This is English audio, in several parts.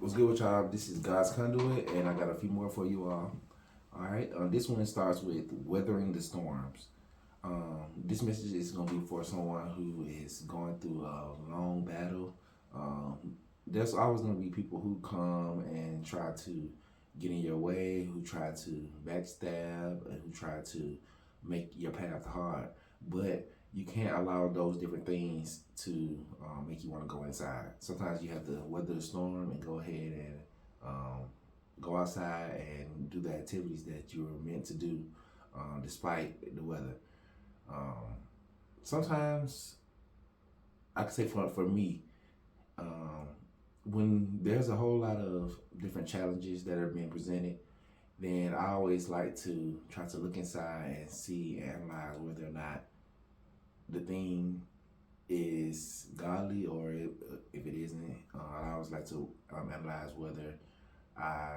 What's good with y'all? This is God's Conduit, and I got a few more for you all. All right, this one starts with weathering the storms. This message is going to be for someone who is going through a long battle. There's always going to be people who come and try to get in your way, who try to backstab, and who try to make your path hard. But you can't allow those different things to make you want to go inside. Sometimes you have to weather the storm and go ahead and go outside and do the activities that you're meant to do despite the weather. Um, Sometimes I could say for me, um, when there's a whole lot of different challenges that are being presented, then I always like to try to look inside and see, analyze whether or not the thing is godly or if it isn't. I always like to analyze whether I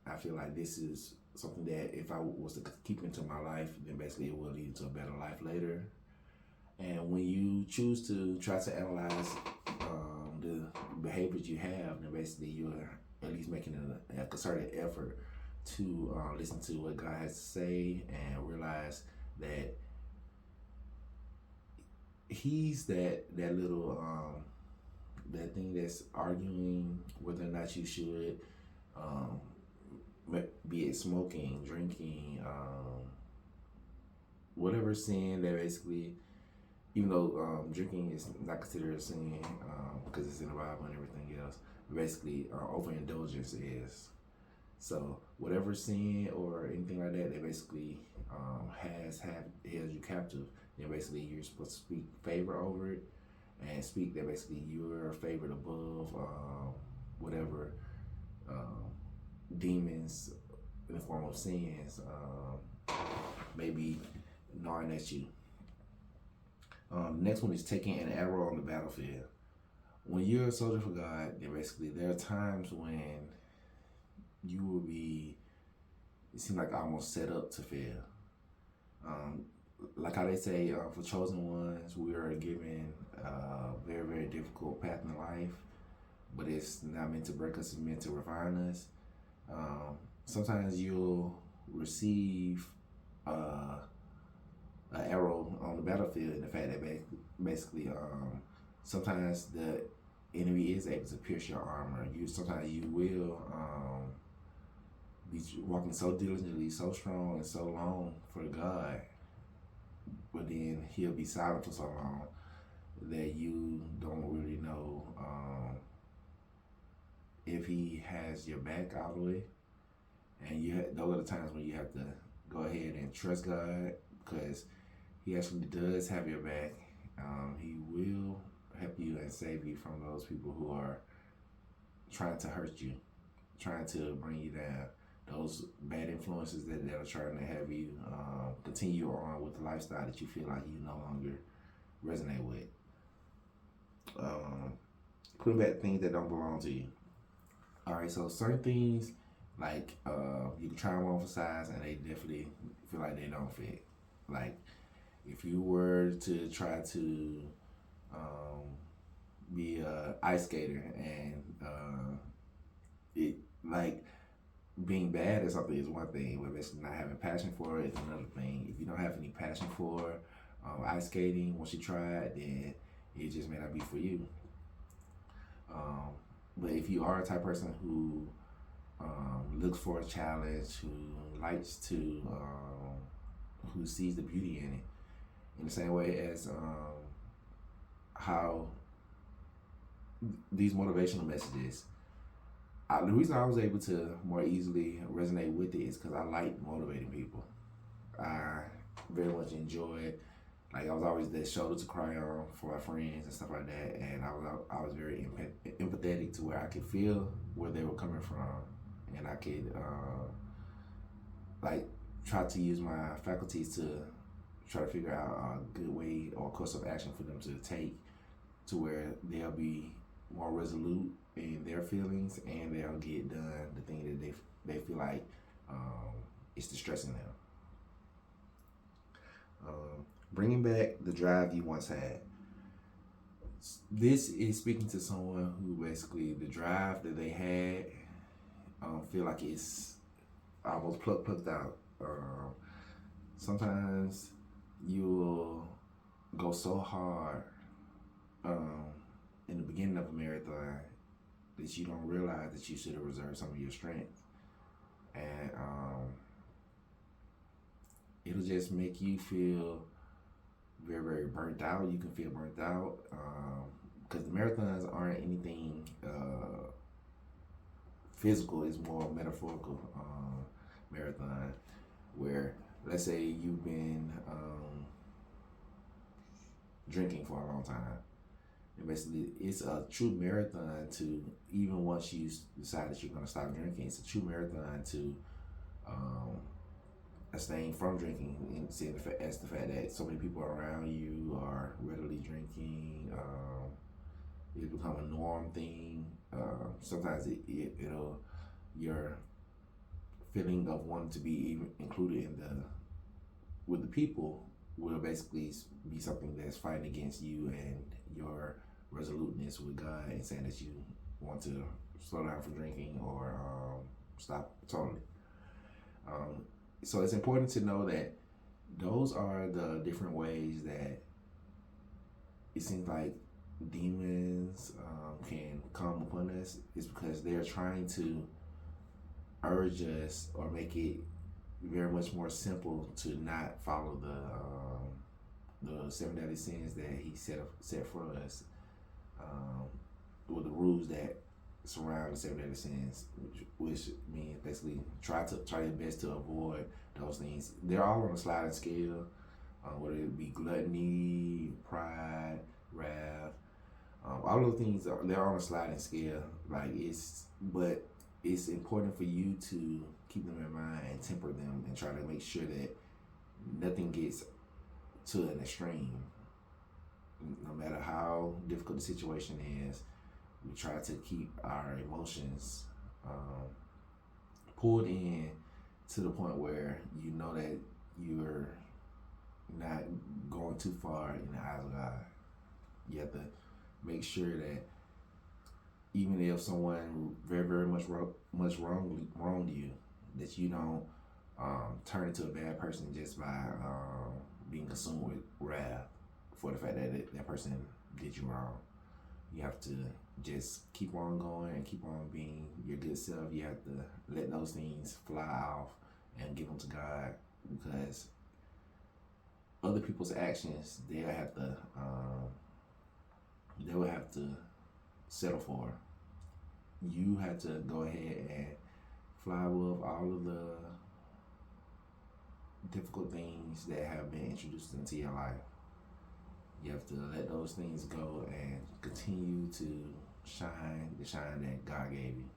I feel like this is something that if I was to keep into my life, then basically it will lead to a better life later. And when you choose to try to analyze the behaviors you have, then basically you're at least making a concerted effort to listen to what God has to say and realize that He's that little that thing that's arguing whether or not you should, um, be it smoking, drinking, whatever sin that basically, even though drinking is not considered a sin because it's in the Bible and everything else, basically overindulgence is. So whatever sin or anything like that that basically has held you captive, then basically you're supposed to speak favor over it and speak that basically you're favored above whatever um, demons in the form of sins maybe gnawing at you. Next one is taking an arrow on the battlefield. When you're a soldier for God, then basically there are times when you will be, it seems like almost set up to fail. Um, like how they say, for chosen ones, we are given a very, very difficult path in life, but it's not meant to break us, it's meant to refine us. Sometimes you'll receive an arrow on the battlefield, and the fact that basically sometimes the enemy is able to pierce your armor. Sometimes you will be walking so diligently, so strong, and so long for God, but then He'll be silent for so long that you don't really know if He has your back all the way. And those are the times when you have to go ahead and trust God, because He actually does have your back. He will help you and save you from those people who are trying to hurt you, trying to bring you down. Those bad influences that are trying to have you continue on with the lifestyle that you feel like you no longer resonate with. Putting back things that don't belong to you. All right, so certain things like you can try them on for size and they definitely feel like they don't fit. Like if you were to try to be a ice skater and it like being bad at something is one thing, but basically not having passion for it is another thing. If you don't have any passion for ice skating, once you try it, then it just may not be for you. But if you are a type of person who looks for a challenge, who likes to, who sees the beauty in it, in the same way as how these motivational messages, the reason I was able to more easily resonate with it is because I like motivating people. I very much enjoy it. Like I was always that shoulder to cry on for my friends and stuff like that, and I was very empathetic to where I could feel where they were coming from, and I could like try to use my faculties to try to figure out a good way or course of action for them to take to where they'll be more resolute in their feelings and they'll get done the thing that they feel like is distressing them. Bringing back the drive you once had. This is speaking to someone who basically the drive that they had feel like it's almost plucked out. Sometimes you'll go so hard um, in the beginning of a marathon that you don't realize that you should have reserved some of your strength, and it'll just make you feel very, very burnt out. You can feel burnt out because the marathons aren't anything physical; it's more metaphorical marathon where, let's say, you've been drinking for a long time. And basically, it's a true marathon to, even once you decide that you're going to stop drinking, it's a true marathon to um, abstain from drinking, and seeing as the fact that so many people around you are readily drinking. It become a norm thing. Sometimes it'll your feeling of wanting to be even included in the with the people will basically be something that's fighting against you and your resoluteness with God, and saying that you want to slow down from drinking or stop totally. So it's important to know that those are the different ways that it seems like demons can come upon us. Is because they're trying to urge us or make it very much more simple to not follow the seven deadly sins that he set for us, with the rules that surround the seven deadly sins, which means basically try your best to avoid those things. They're all on a sliding scale, whether it be gluttony, pride, wrath. All those things they're on a sliding scale. But it's important for you to keep them in mind and temper them and try to make sure that nothing gets to an extreme. No matter how difficult the situation is, we try to keep our emotions pulled in to the point where you know that you're not going too far in the eyes of God. You have to make sure that even if someone very, very much wronged you, that you don't turn into a bad person just by being consumed with wrath for the fact that that person did you wrong. You have to just keep on going and keep on being your good self. You have to let those things fly off and give them to God, because other people's actions they will have to settle for. You have to go ahead and fly with all of the difficult things that have been introduced into your life. You have to let those things go and continue to shine the shine that God gave you.